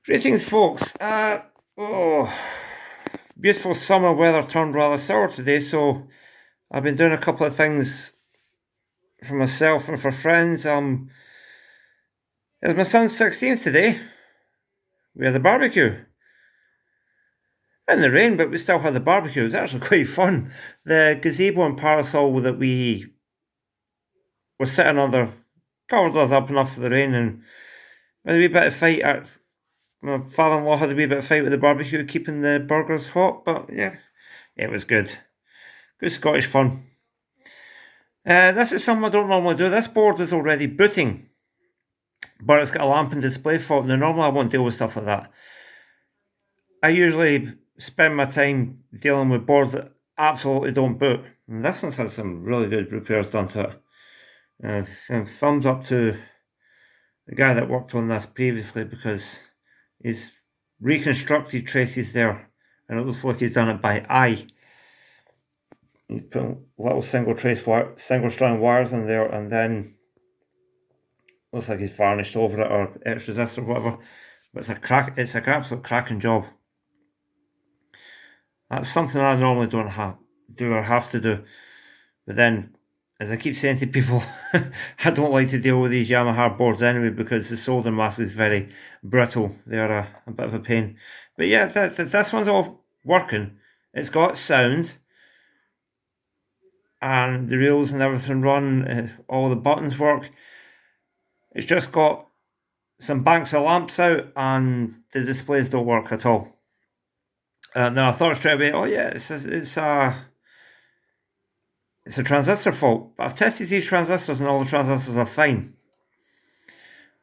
Greetings, folks. Beautiful summer weather turned rather sour today, so I've been doing a couple of things for myself and for friends. It was my son's 16th today. We had a barbecue. In the rain, but we still had the barbecue. It was actually quite fun. The gazebo and parasol that we were sitting under covered us up enough for the rain, and we had a wee bit of fight. My father-in-law had a wee bit of fight with the barbecue, keeping the burgers hot, but yeah, it was good. Good Scottish fun. This is something I don't normally do. This board is already booting, but it's got a lamp and display fault. Now, normally I won't deal with stuff like that. I usually spend my time dealing with boards that absolutely don't boot. And this one's had some really good repairs done to it. Thumbs up to the guy that worked on this previously, because he's reconstructed traces there, and it looks like he's done it by eye. He's put little single strand wires in there, and then looks like he's varnished over it or etched this or whatever. But it's an absolute cracking job. That's something I normally don't have to do. But then, as I keep saying to people, I don't like to deal with these Yamaha boards anyway, because the solder mask is very brittle. They're a bit of a pain. But yeah, this one's all working. It's got sound, and the rails and everything run. All the buttons work. It's just got some banks of lamps out, and the displays don't work at all. Now I thought straight away, oh yeah, it's a transistor fault. But I've tested these transistors, and all the transistors are fine.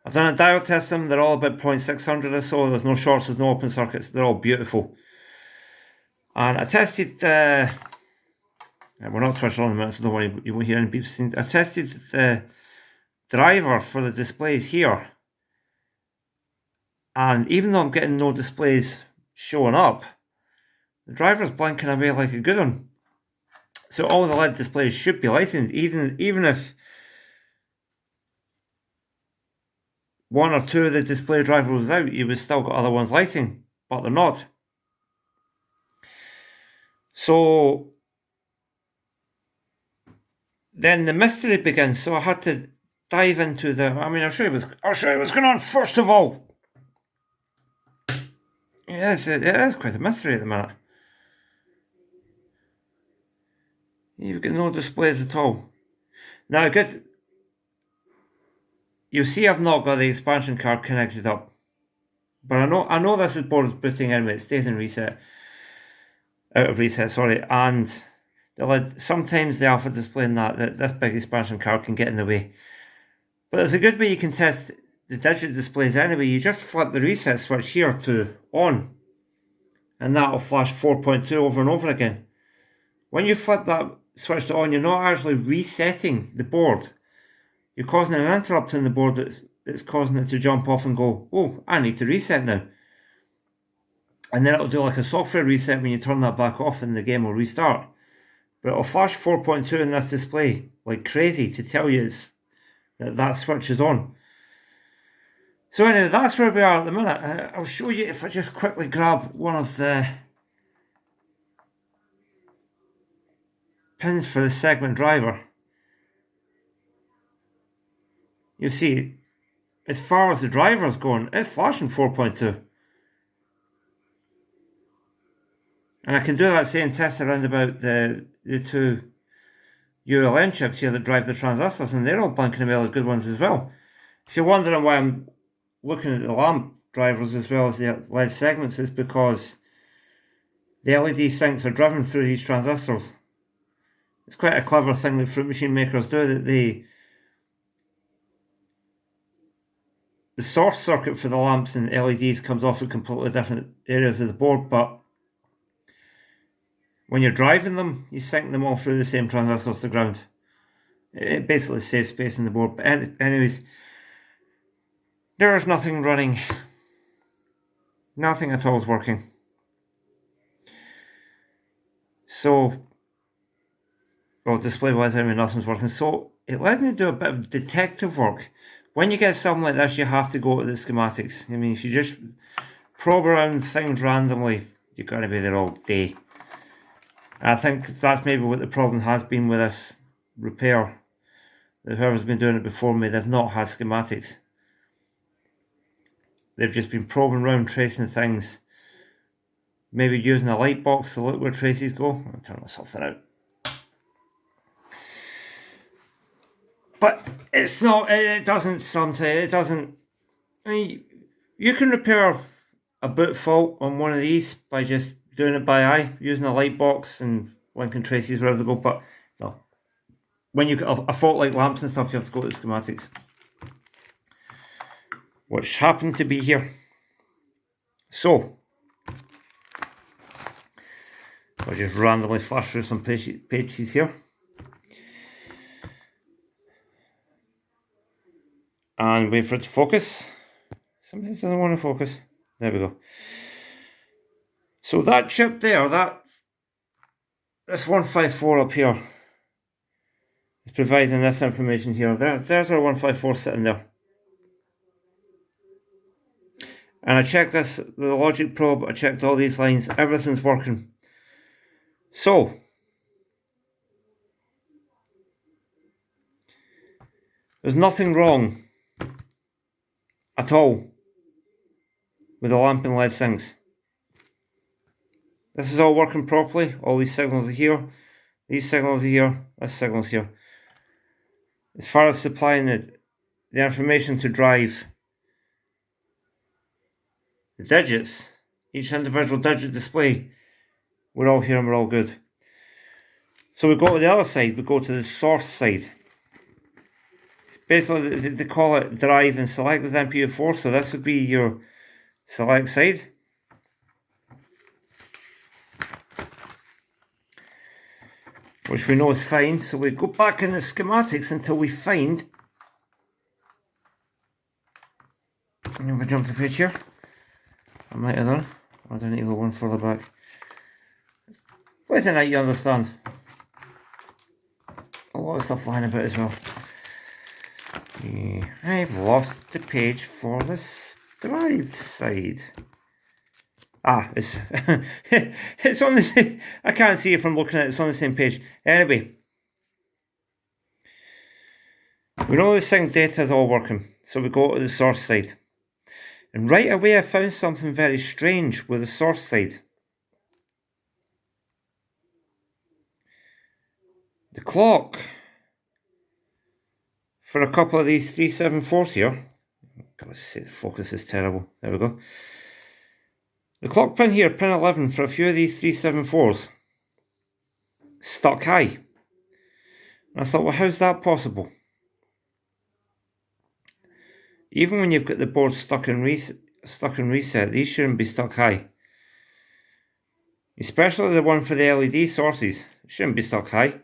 I've done a diode test them. They're all about 0.600 or so. There's no shorts, there's no open circuits. They're all beautiful. And I tested we're not switched on in a minute, so don't worry, you won't hear any beeps. I tested the driver for the displays here, and even though I'm getting no displays showing up, the driver's blinking away like a good one. So all the LED displays should be lighting, even if one or two of the display driver was out, you would still got other ones lighting, but they're not. So then the mystery begins. So I had to dive into I'll show you what's going on first of all. Yes, it is quite a mystery at the minute. You've got no displays at all. Now, you'll see I've not got the expansion card connected up, but I know this board is booting anyway. It stays in out of reset, sorry, and sometimes the alpha display in that this big expansion card can get in the way. But there's a good way you can test the digital displays anyway. You just flip the reset switch here to on, and that'll flash 4.2 over and over again. When you flip that switch to on, you're not actually resetting the board. You're causing an interrupt in the board that's causing it to jump off and go, oh, I need to reset now. And then it'll do like a software reset when you turn that back off, and the game will restart. But it'll flash 4.2 in this display like crazy to tell you that switch is on. So anyway, that's where we are at the minute. I'll show you if I just quickly grab one of the pins for the segment driver. You see, as far as the driver's going, it's flashing 4.2. And I can do that same test around about the two ULN chips here that drive the transistors, and they're all blinking away like good ones as well. If you're wondering why I'm looking at the lamp drivers as well as the LED segments, it's because the LED sinks are driven through these transistors. It's quite a clever thing that fruit machine makers do, that the source circuit for the lamps and LEDs comes off at completely different areas of the board, but when you're driving them, you sync them all through the same transistors to ground. It basically saves space in the board. But anyways, there's nothing running. Nothing at all is working. So, display wise, anyway, nothing's working. So it led me to do a bit of detective work. When you get something like this, you have to go to the schematics. I mean, if you just probe around things randomly, you've got to be there all day. And I think that's maybe what the problem has been with this repair. Whoever's been doing it before me, they've not had schematics. They've just been probing around, tracing things. Maybe using a light box to look where traces go. I'll turn myself out. But it's not, it doesn't sometimes, it doesn't, I mean, you can repair a boot fault on one of these by just doing it by eye, using a light box and linking traces wherever they go, but no. When you get a fault like lamps and stuff, you have to go to the schematics. Which happened to be here. So, I'll just randomly flash through some pages here. And wait for it to focus. Sometimes it doesn't want to focus. There we go. So that chip there, this 154 up here is providing this information here. There's our 154 sitting there. And I checked the logic probe, I checked all these lines, everything's working. So, there's nothing wrong at all with the lamp and LED sinks. This is all working properly. All these signals are here, these signals are here, this signal's here. As far as supplying the information to drive the digits, each individual digit display, we're all here and we're all good. So we go to the other side, we go to the source side. Basically, they call it drive and select with MPU4, so this would be your select side. Which we know is fine, so we go back in the schematics until we find. And if I jump to the page here, I might have done. I don't need to go one further back. Let that you understand. A lot of stuff lying about as well. Yeah, I've lost the page for the drive side. Ah, it's it's on the. I can't see it from looking at it. It's on the same page. Anyway, we know the sync data is all working, so we go to the source side, and right away I found something very strange with the source side. The clock for a couple of these 374s here. God, the focus is terrible. There we go. The clock pin here, pin 11, for a few of these 374s, stuck high. And I thought, well, how's that possible? Even when you've got the board stuck in reset, these shouldn't be stuck high. Especially the one for the LED sources. It shouldn't be stuck high.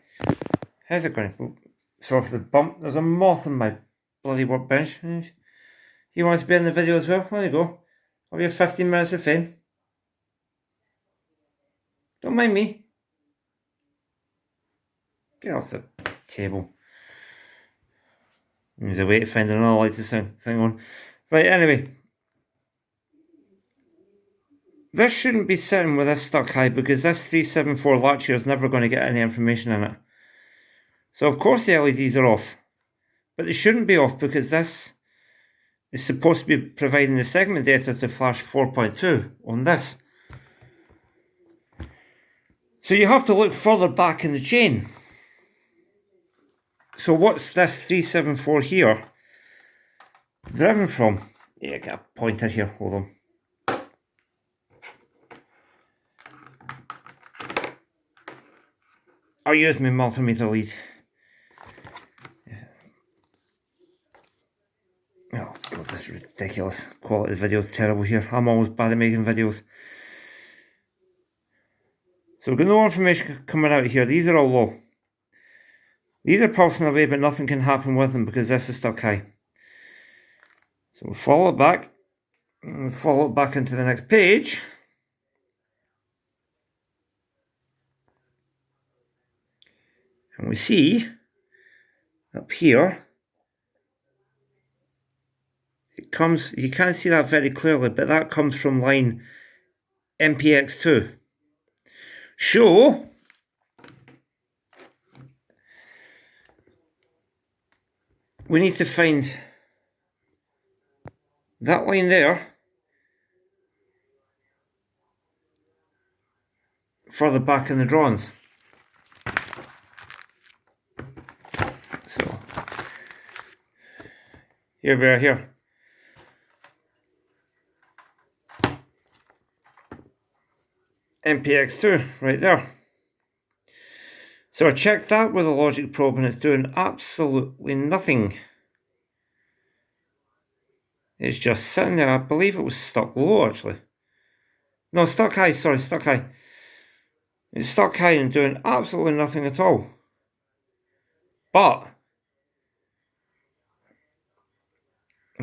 How's it going? Sorry for the bump. There's a moth on my bloody workbench. He wants to be in the video as well. There you go. I'll be 15 minutes of fame. Don't mind me. Get off the table. There's a way to find another light to thing on. Right, anyway. This shouldn't be sitting with this stuck high because this 374 latch here is never going to get any information in it. So of course the LEDs are off. But they shouldn't be off because this is supposed to be providing the segment data to flash 4.2 on this. So you have to look further back in the chain. So what's this 374 here driven from? Yeah, get a pointer here, hold on. I'll use my multimeter lead. Oh god, this is ridiculous. Quality of the video is terrible here. I'm always bad at making videos. So we've got no information coming out here. These are all low. These are pulsing away, but nothing can happen with them because this is stuck high. So we'll follow it back. And we'll follow it back into the next page. And we see up here, it comes, you can't see that very clearly, but that comes from line MPX2. So, we need to find that line there further back in the drawings. So, here we are here. MPX2, right there. So I checked that with a logic probe and it's doing absolutely nothing. It's just sitting there. I believe it was stuck low actually. No, stuck high, sorry, stuck high. It's stuck high and doing absolutely nothing at all. But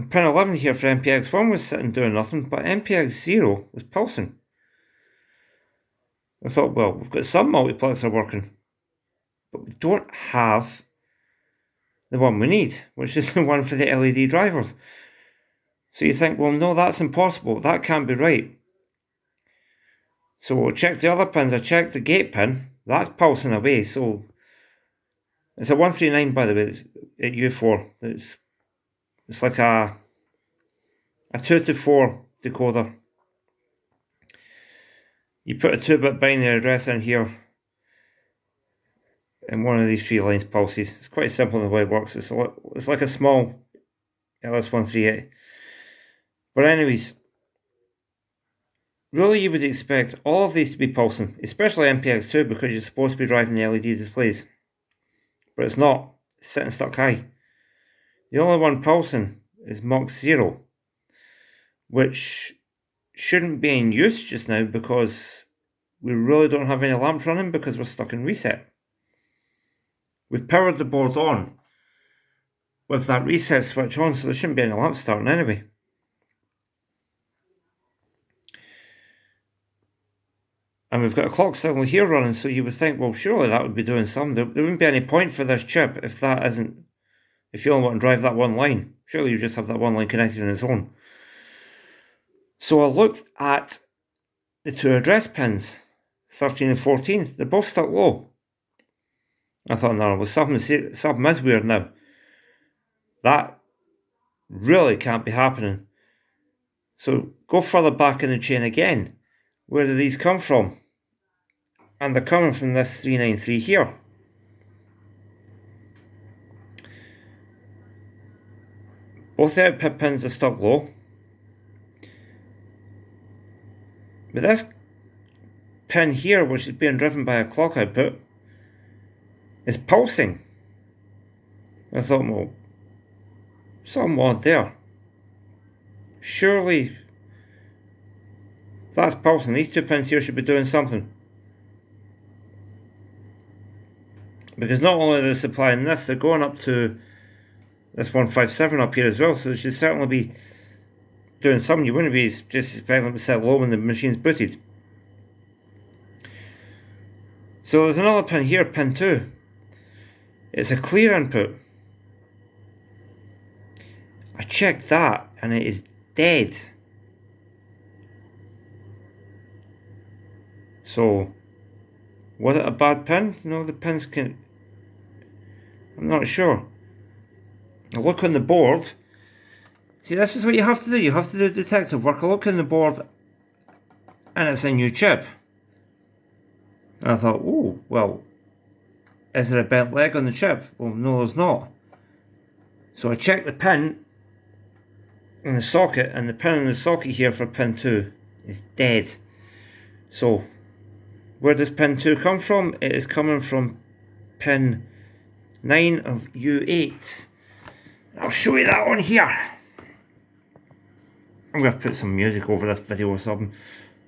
pin 11 here for MPX1 was sitting doing nothing, but MPX0 was pulsing. I thought, well, we've got some multiplexer working, but we don't have the one we need, which is the one for the LED drivers. So you think, well, no, that's impossible. That can't be right. So we'll check the other pins. I checked the gate pin. That's pulsing away. So it's a 139, by the way, at U4. It's like a 2 to 4 decoder. You put a 2-bit binary address in here, and one of these 3 lines pulses. It's quite simple in the way it works. It's like a small LS138. But anyways, really you would expect all of these to be pulsing, especially MPX2, because you're supposed to be driving the LED displays. But it's not. It's sitting stuck high. The only one pulsing is Mach 0, which shouldn't be in use just now because we really don't have any lamps running because we're stuck in reset. We've powered the board on with that reset switch on, so there shouldn't be any lamps starting anyway. And we've got a clock signal here running, so you would think, well, surely that would be doing something. There wouldn't be any point for this chip if that isn't, if you only want to drive that one line. Surely you just have that one line connected on its own. So I looked at the 2 address pins, 13 and 14. They're both stuck low. I thought, no, well, something is weird now. That really can't be happening. So go further back in the chain again. Where do these come from? And they're coming from this 393 here. Both the output pins are stuck low. But this pin here, which is being driven by a clock output, is pulsing. I thought, well, something odd there. Surely that's pulsing. These 2 pins here should be doing something. Because not only are they supplying this, they're going up to this 157 up here as well, so they should certainly be doing something. You wouldn't be just expecting them to set low when the machine's booted. So there's another pin here, pin 2. It's a clear input. I checked that and it is dead. So, was it a bad pin? No, the pins can... I'm not sure. I look on the board. See, this is what you have to do. You have to do detective work. I look on the board and it's a new chip. And I thought, oh, well, is there a bent leg on the chip? Well, no, there's not. So I checked the pin in the socket, and the pin in the socket here for pin 2 is dead. So, where does pin 2 come from? It is coming from pin 9 of U8. I'll show you that one here. I'm going to put some music over this video or something.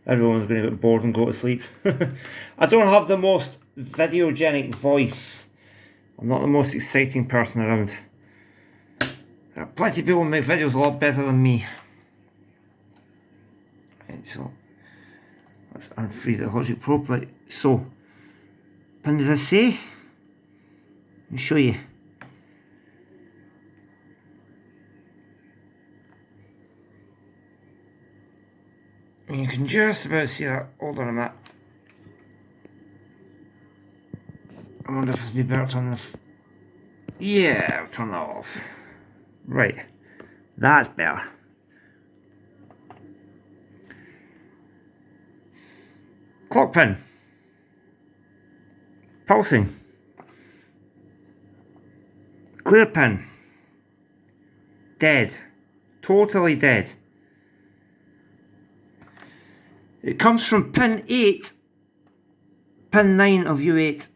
Everyone's going to get bored and go to sleep. I don't have the most videogenic voice. I'm not the most exciting person around. There are plenty of people who make videos a lot better than me. Right, so let's unfree the logic probe. Right, so pin did I say? I'll show you. And you can just about see that. Hold on a minute. I wonder if it'd be better to turn the... Yeah, turn that off. Right. That's better. Clock pin. Pulsing. Clear pin. Dead. Totally dead. It comes from pin 8. Pin 9 of U8.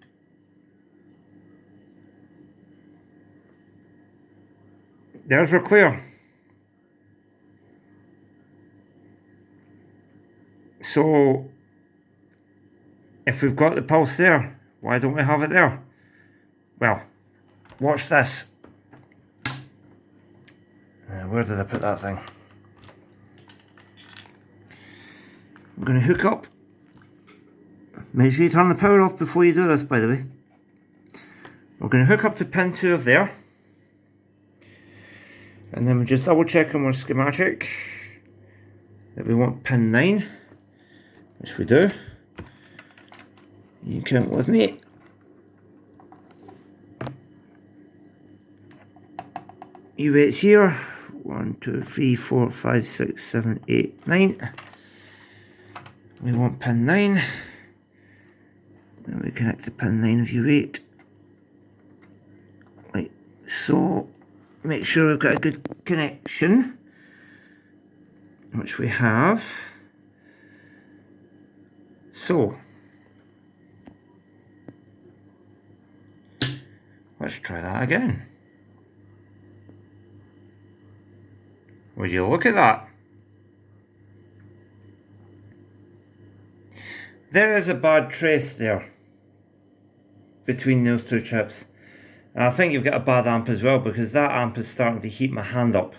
There's we're clear. So, if we've got the pulse there, why don't we have it there? Well, watch this. Where did I put that thing? I'm going to hook up. Make sure you turn the power off before you do this, by the way. We're going to hook up to pin 2 of there. And then we're just double checking our schematic that we want pin 9, which we do. You count with me. U8's here. 1, 2, 3, 4, 5, 6, 7, 8, 9. We want pin 9. Then we connect to pin 9 of U8. Like so. Make sure we've got a good connection, which we have. So, let's try that again. Would you look at that? There is a bad trace there between those two chips. And I think you've got a bad amp as well, because that amp is starting to heat my hand up,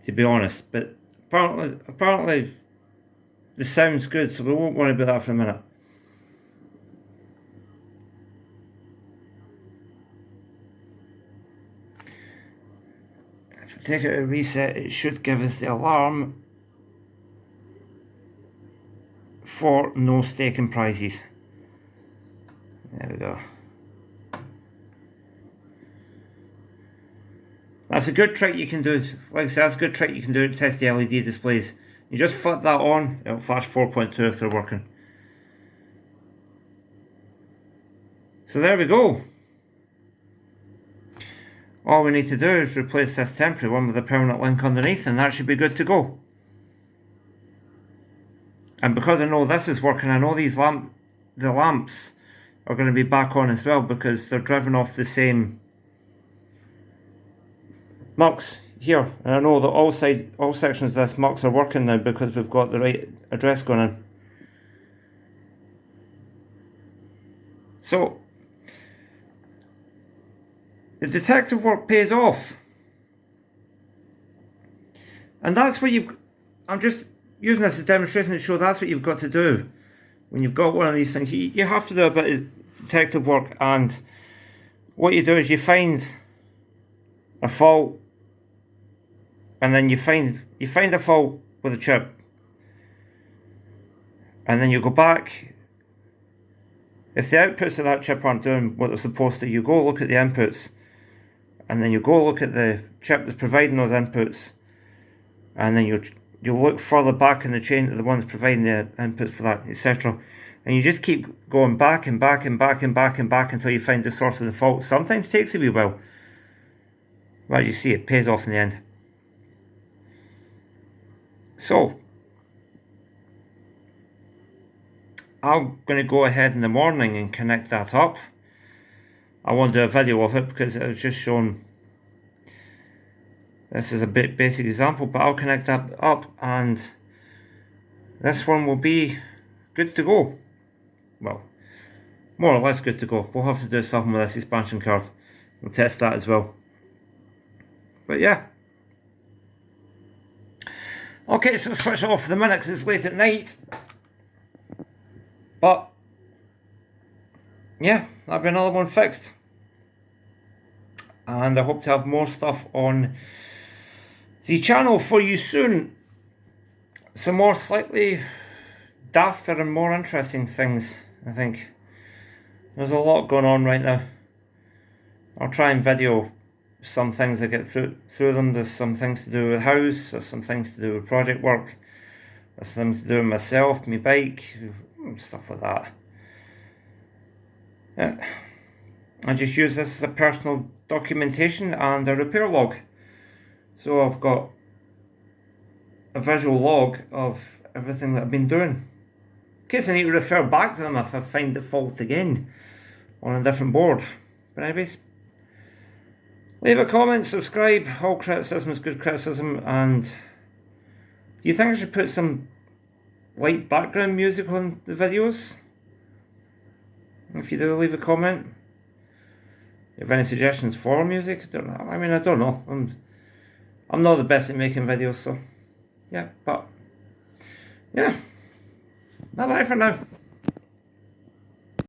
to be honest. But apparently the sound's good, so we won't worry about that for a minute. If I take it a reset, it should give us the alarm for no staking prizes. There we go. That's a good trick you can do. Like I said, that's a good trick you can do to test the LED displays. You just flip that on, it'll flash 4.2 if they're working. So there we go. All we need to do is replace this temporary one with a permanent link underneath, and that should be good to go. And because I know this is working, I know the lamps are going to be back on as well, because they're driven off the same mux here, and I know that all sections of this mux are working now because we've got the right address going in. So the detective work pays off, and that's what I'm just using this as a demonstration to show that's what you've got to do when you've got one of these things. You have to do a bit of detective work, and what you do is you find a fault. And then you find a fault with a chip, and then you go back. If the outputs of that chip aren't doing what they're supposed to, you go look at the inputs, and then you go look at the chip that's providing those inputs, and then you'll look further back in the chain to the ones providing the inputs for that, etc. And you just keep going back and back and back and back and back until you find the source of the fault. Sometimes it takes a wee while, but you see it pays off in the end. So, I'm going to go ahead in the morning and connect that up. I won't do a video of it because it was just shown. This is a bit basic example, but I'll connect that up and this one will be good to go. Well, more or less good to go. We'll have to do something with this expansion card. We'll test that as well. But yeah. Okay, so switch off for the minute because it's late at night. But yeah, that'll be another one fixed. And I hope to have more stuff on the channel for you soon. some more slightly dafter and more interesting things, I think. There's a lot going on right now. I'll try and video some things I get through them. There's some things to do with house, there's some things to do with project work, there's things to do with myself, my bike, stuff like that. Yeah. I just use this as a personal documentation and a repair log. So I've got a visual log of everything that I've been doing, in case I need to refer back to them if I find the fault again on a different board. But anyways, leave a comment, subscribe. All criticism is good criticism. And do you think I should put some light background music on the videos? If you do, leave a comment. If you have any suggestions for music, I don't know. I'm not the best at making videos, so yeah. But yeah, bye bye for now.